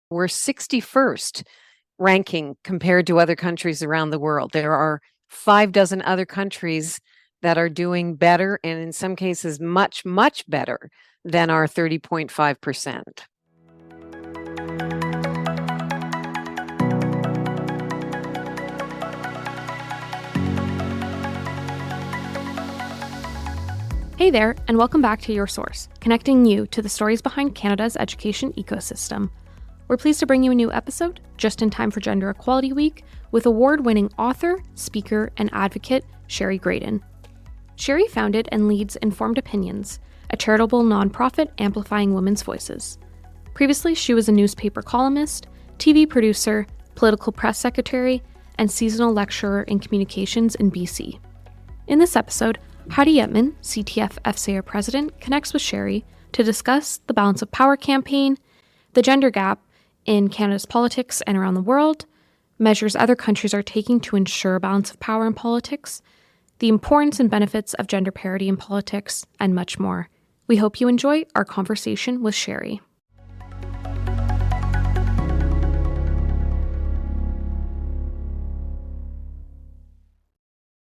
We're 61st ranking compared to other countries around the world. There are 6 other countries that are doing better, and in some cases, much, much better than our 30.5%. Hey there, and welcome back to Your Source, connecting you to the stories behind Canada's education ecosystem. We're pleased to bring you a new episode, just in time for Gender Equality Week, with award-winning author, speaker, and advocate Shari Graydon. Shari founded and leads Informed Opinions, a charitable nonprofit amplifying women's voices. Previously, she was a newspaper columnist, TV producer, political press secretary, and seasonal lecturer in communications in BC. In this episode, Heidi Yetman, CTF FCE President, connects with Shari to discuss the Balance of Power campaign, the gender gap in Canada's politics and around the world, measures other countries are taking to ensure balance of power in politics, the importance and benefits of gender parity in politics, and much more. We hope you enjoy our conversation with Shari.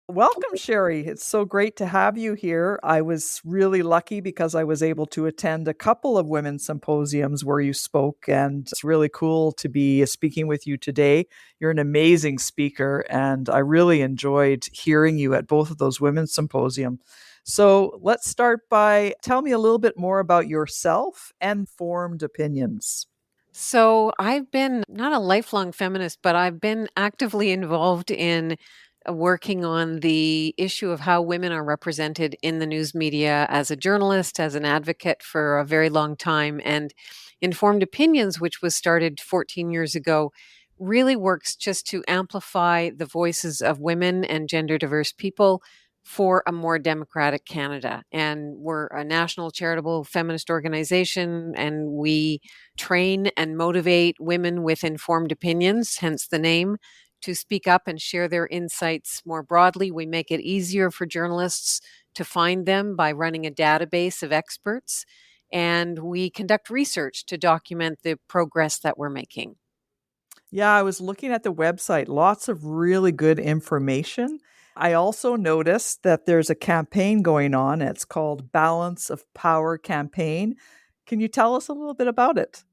Welcome, Shari. It's so great to have you here. I was really lucky because I was able to attend a couple of women's symposiums where you spoke, and it's really cool to be speaking with you today. You're an amazing speaker, and I really enjoyed hearing you at both of those women's symposiums. So let's start by tell me a little bit more about yourself and formed opinions. So I've been not a lifelong feminist, but I've been actively involved in working on the issue of how women are represented in the news media as a journalist, as an advocate for a very long time. And Informed Opinions, which was started 14 years ago, really works just to amplify the voices of women and gender diverse people for a more democratic Canada. And we're a national charitable feminist organization, and we train and motivate women with informed opinions, hence the name, to speak up and share their insights more broadly. We make it easier for journalists to find them by running a database of experts, and we conduct research to document the progress that we're making. Yeah, I was looking at the website, lots of really good information. I also noticed that there's a campaign going on. It's called Balance of Power Campaign. Can you tell us a little bit about it?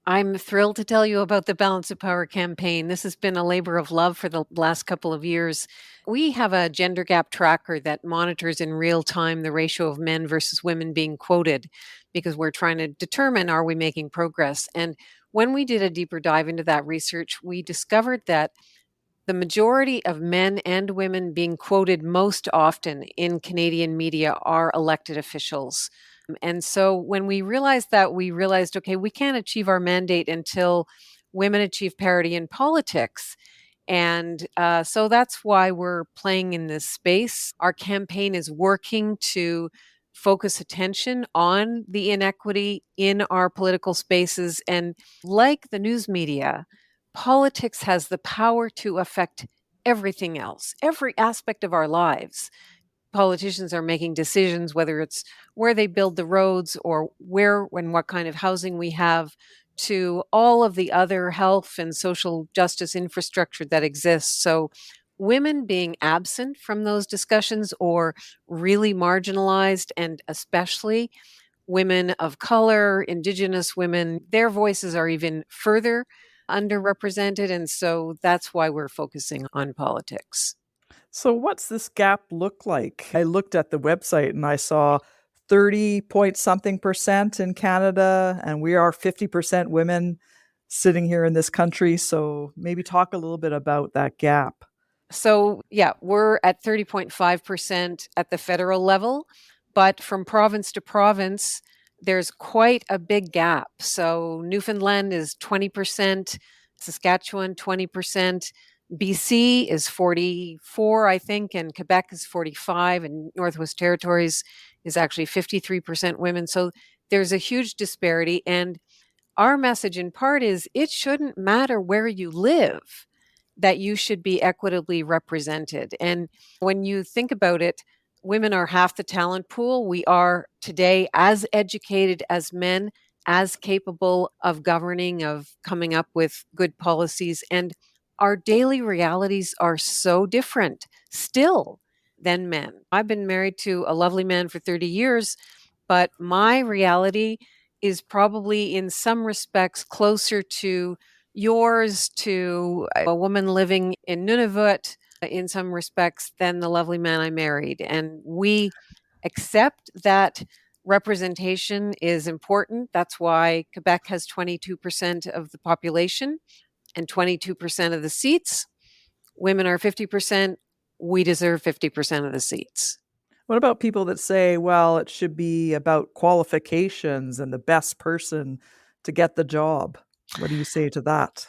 I'm thrilled to tell you about the Balance of Power campaign. This has been a labor of love for the last couple of years. We have a gender gap tracker that monitors in real time the ratio of men versus women being quoted, because we're trying to determine, are we making progress? And when we did a deeper dive into that research, we discovered that the majority of men and women being quoted most often in Canadian media are elected officials. And so when we realized that, we realized, okay, we can't achieve our mandate until women achieve parity in politics. And so that's why we're playing in this space. Our campaign is working to focus attention on the inequity in our political spaces. And like the news media, politics has the power to affect everything else, every aspect of our lives. Politicians are making decisions, whether it's where they build the roads or where and what kind of housing we have, to all of the other health and social justice infrastructure that exists. So women being absent from those discussions or really marginalized, and especially women of color, Indigenous women, their voices are even further underrepresented. And so that's why we're focusing on politics. So what's this gap look like? I looked at the website and I saw 30 point something percent in Canada, and we are 50% women sitting here in this country. So maybe talk a little bit about that gap. So, yeah, we're at 30.5% at the federal level, but from province to province, there's quite a big gap. So Newfoundland is 20%, Saskatchewan 20%, BC is 44, I think, and Quebec is 45, and Northwest Territories is actually 53% women. So there's a huge disparity. And our message in part is it shouldn't matter where you live, that you should be equitably represented. And when you think about it, women are half the talent pool. We are today as educated as men as capable of governing, of coming up with good policies. And our daily realities are so different still than men. I've been married to a lovely man for 30 years, but my reality is probably in some respects closer to yours, to a woman living in Nunavut in some respects than the lovely man I married. And we accept that representation is important. That's why Quebec has 22% of the population and 22% of the seats. Women are 50%. We deserve 50% of the seats. What about people that say, well, it should be about qualifications and the best person to get the job? What do you say to that?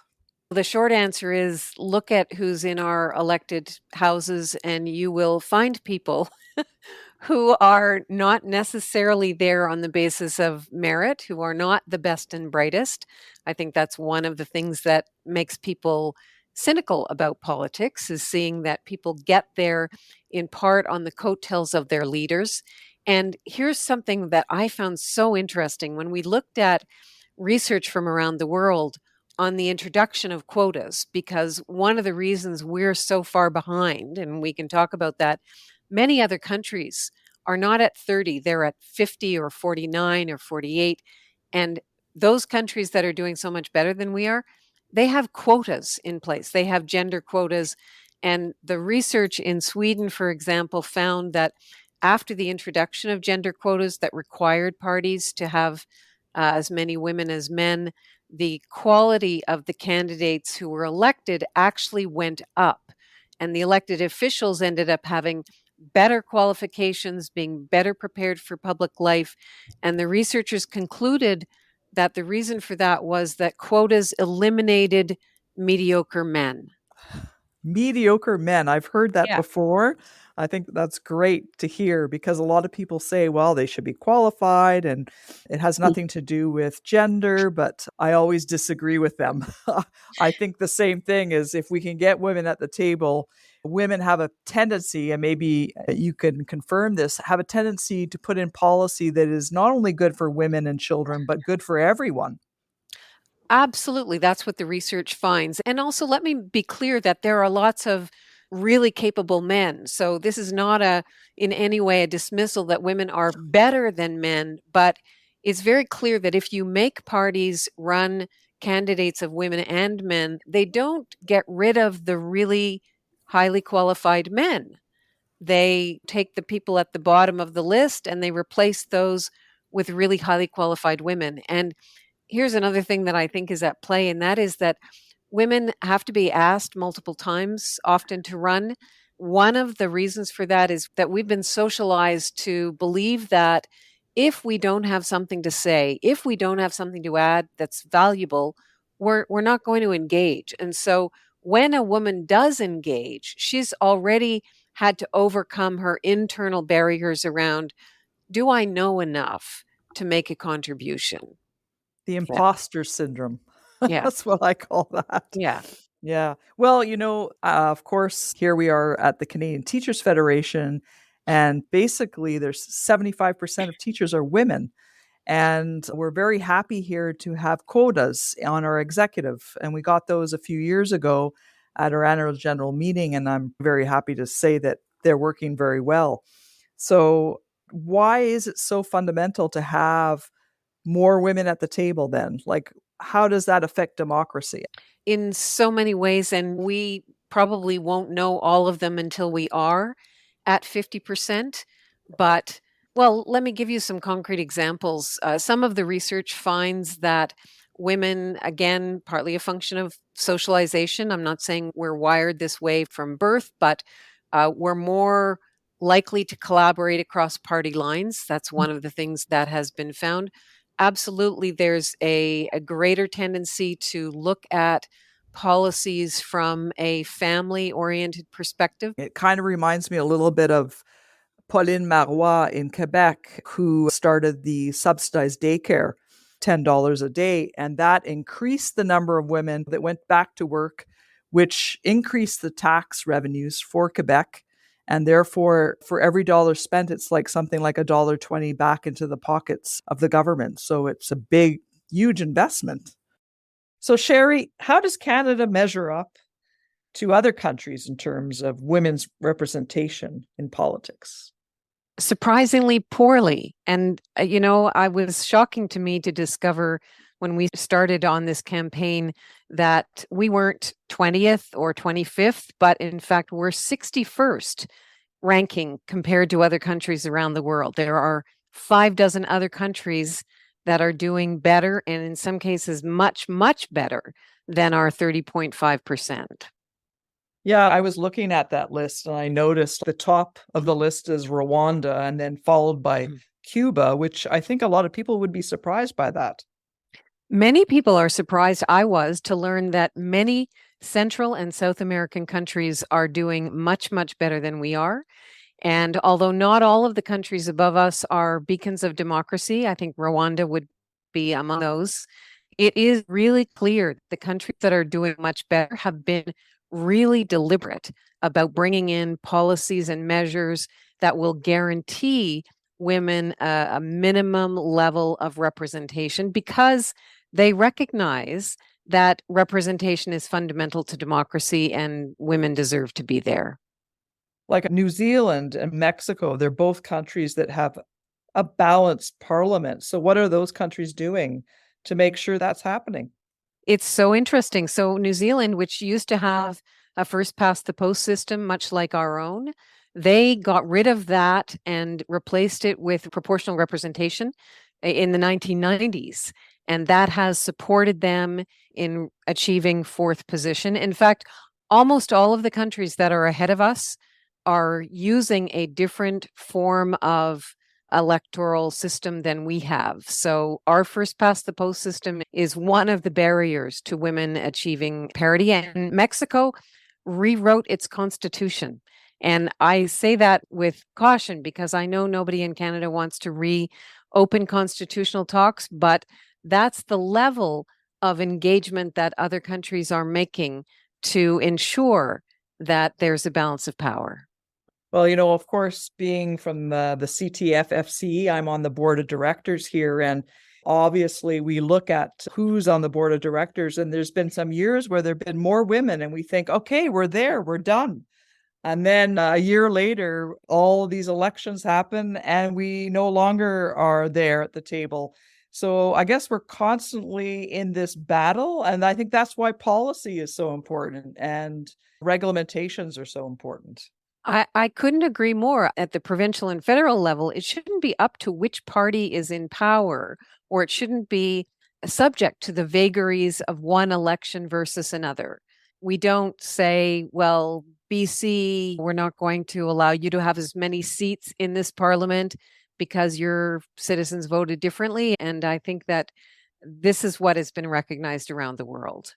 The short answer is look at who's in our elected houses, and you will find people who are not necessarily there on the basis of merit, who are not the best and brightest. I think that's one of the things that makes people cynical about politics, is seeing that people get there in part on the coattails of their leaders. And here's something that I found so interesting. When we looked at research from around the world on the introduction of quotas, because one of the reasons we're so far behind, and we can talk about that, many other countries are not at 30, they're at 50 or 49 or 48. And those countries that are doing so much better than we are, they have quotas in place. They have gender quotas. And the research in Sweden, for example, found that after the introduction of gender quotas that required parties to have as many women as men, the quality of the candidates who were elected actually went up. And the elected officials ended up having better qualifications, being better prepared for public life. And the researchers concluded that the reason for that was that quotas eliminated mediocre men. Mediocre men. I've heard that Yeah. before. I think that's great to hear, because a lot of people say, well, they should be qualified and it has nothing to do with gender, but I always disagree with them. I think the same thing is, if we can get women at the table, women have a tendency, and maybe you can confirm this, have a tendency to put in policy that is not only good for women and children, but good for everyone. Absolutely. That's what the research finds. And also, let me be clear that there are lots of really capable men. So this is not in any way a dismissal that women are better than men, but it's very clear that if you make parties run candidates of women and men, they don't get rid of the really highly qualified men. They take the people at the bottom of the list and they replace those with really highly qualified women. And here's another thing that I think is at play, and that is that women have to be asked multiple times often to run. One of the reasons for that is that we've been socialized to believe that if we don't have something to say, if we don't have something to add that's valuable, we're not going to engage. And so when a woman does engage, she's already had to overcome her internal barriers around, do I know enough to make a contribution? The imposter syndrome. Yeah. That's what I call that. Yeah. Yeah. Well, of course, here we are at the Canadian Teachers Federation, and basically there's 75% of teachers are women. And we're very happy here to have quotas on our executive. And we got those a few years ago at our annual general meeting. And I'm very happy to say that they're working very well. So why is it so fundamental to have more women at the table then? Like, how does that affect democracy? In so many ways, and we probably won't know all of them until we are at 50%. But, well, let me give you some concrete examples. Some of the research finds that women, again, partly a function of socialization. I'm not saying we're wired this way from birth, but we're more likely to collaborate across party lines. That's one of the things that has been found. Absolutely, there's a greater tendency to look at policies from a family-oriented perspective. It kind of reminds me a little bit of Pauline Marois in Quebec, who started the subsidized daycare, $10 a day, and that increased the number of women that went back to work, which increased the tax revenues for Quebec. And therefore, for every dollar spent, it's like something like $1.20 back into the pockets of the government. So it's a big huge investment. So, Shari, how does Canada measure up to other countries in terms of women's representation in politics? Surprisingly poorly. And, it was shocking to me to discover when we started on this campaign that we weren't 20th or 25th, but in fact, we're 61st ranking compared to other countries around the world. There are 6 other countries that are doing better, and in some cases, much, much better than our 30.5%. Yeah, I was looking at that list and I noticed the top of the list is Rwanda and then followed by Cuba, which I think a lot of people would be surprised by that. Many people are surprised, I was, to learn that many Central and South American countries are doing much, much better than we are. And although not all of the countries above us are beacons of democracy, I think Rwanda would be among those. It is really clear the countries that are doing much better have been really deliberate about bringing in policies and measures that will guarantee women a minimum level of representation, because they recognize that representation is fundamental to democracy and women deserve to be there. Like New Zealand and Mexico, they're both countries that have a balanced parliament. So what are those countries doing to make sure that's happening? It's so interesting. So New Zealand, which used to have a first past the post system, much like our own, they got rid of that and replaced it with proportional representation in the 1990s. And that has supported them in achieving 4th position. In fact, almost all of the countries that are ahead of us are using a different form of electoral system than we have. So our first past the post system is one of the barriers to women achieving parity. And Mexico rewrote its constitution. And I say that with caution because I know nobody in Canada wants to reopen constitutional talks, but that's the level of engagement that other countries are making to ensure that there's a balance of power. Well, of course, being from the CTF FCE, I'm on the board of directors here. And obviously, we look at who's on the board of directors. And there's been some years where there have been more women. And we think, okay, we're there, we're done. And then a year later, all of these elections happen and we no longer are there at the table. So I guess we're constantly in this battle. And I think that's why policy is so important and regulations are so important. I couldn't agree more. At the provincial and federal level, it shouldn't be up to which party is in power, or it shouldn't be subject to the vagaries of one election versus another. We don't say, well, BC, we're not going to allow you to have as many seats in this parliament because your citizens voted differently. And I think that this is what has been recognized around the world.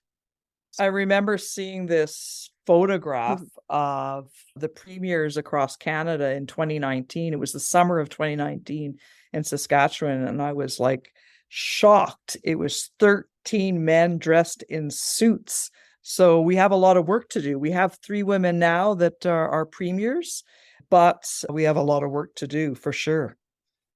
I remember seeing this photograph of the premiers across Canada in 2019. It was the summer of 2019 in Saskatchewan. And I was like shocked. It was 13 men dressed in suits. So we have a lot of work to do. We have 3 women now that are premiers, but we have a lot of work to do for sure.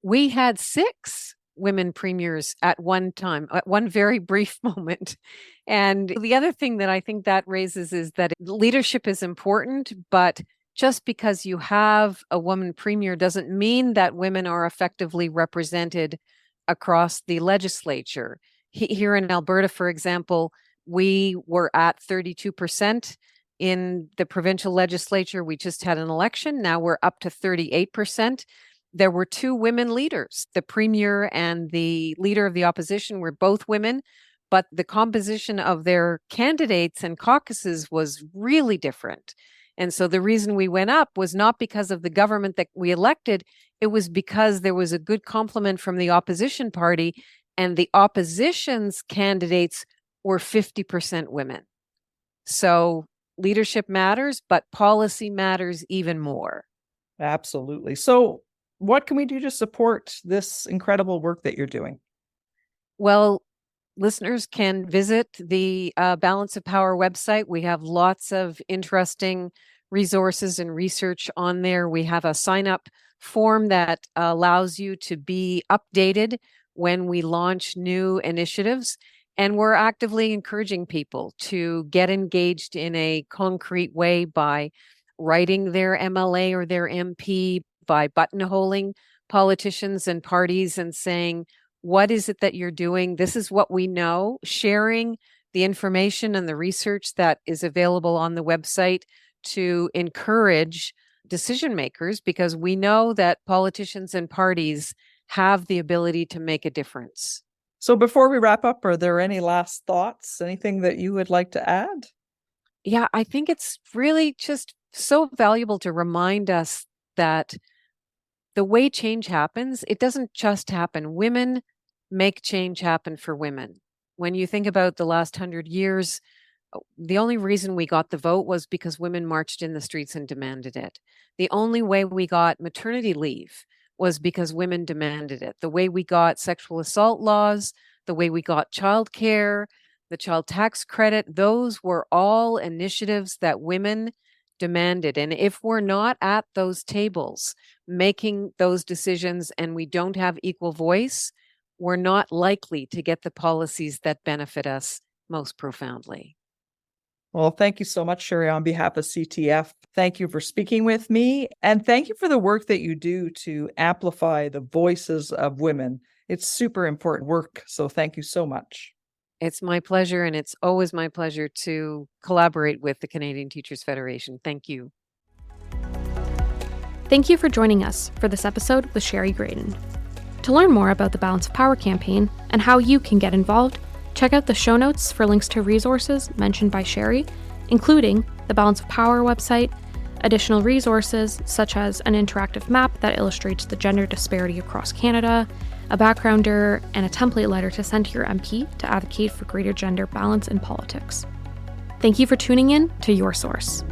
We had 6 women premiers at one time, at one very brief moment. And the other thing that I think that raises is that leadership is important, but just because you have a woman premier doesn't mean that women are effectively represented across the legislature. Here in Alberta, for example, we were at 32% in the provincial legislature. We just had an election. Now we're up to 38%. There were 2 women leaders. The premier and the leader of the opposition were both women, but the composition of their candidates and caucuses was really different. And so the reason we went up was not because of the government that we elected. It was because there was a good complement from the opposition party, and the opposition's candidates were 50% women. So leadership matters, but policy matters even more. Absolutely. So what can we do to support this incredible work that you're doing? Well, listeners can visit the Balance of Power website. We have lots of interesting resources and research on there. We have a sign-up form that allows you to be updated when we launch new initiatives. And we're actively encouraging people to get engaged in a concrete way by writing their MLA or their MP, by buttonholing politicians and parties and saying, what is it that you're doing? This is what we know. Sharing the information and the research that is available on the website to encourage decision makers, because we know that politicians and parties have the ability to make a difference. So before we wrap up, are there any last thoughts? Anything that you would like to add? Yeah, I think it's really just so valuable to remind us that the way change happens, it doesn't just happen. Women make change happen for women. When you think about the last 100 years, the only reason we got the vote was because women marched in the streets and demanded it. The only way we got maternity leave was because women demanded it. The way we got sexual assault laws, the way we got childcare, the child tax credit, those were all initiatives that women demanded. And if we're not at those tables making those decisions and we don't have equal voice, we're not likely to get the policies that benefit us most profoundly. Well, thank you so much, Shari, on behalf of CTF. Thank you for speaking with me. And thank you for the work that you do to amplify the voices of women. It's super important work. So thank you so much. It's my pleasure, and it's always my pleasure to collaborate with the Canadian Teachers Federation. Thank you. Thank you for joining us for this episode with Shari Graydon. To learn more about the Balance of Power campaign and how you can get involved, check out the show notes for links to resources mentioned by Shari, including the Balance of Power website, additional resources such as an interactive map that illustrates the gender disparity across Canada, a backgrounder, and a template letter to send to your MP to advocate for greater gender balance in politics. Thank you for tuning in to Your Source.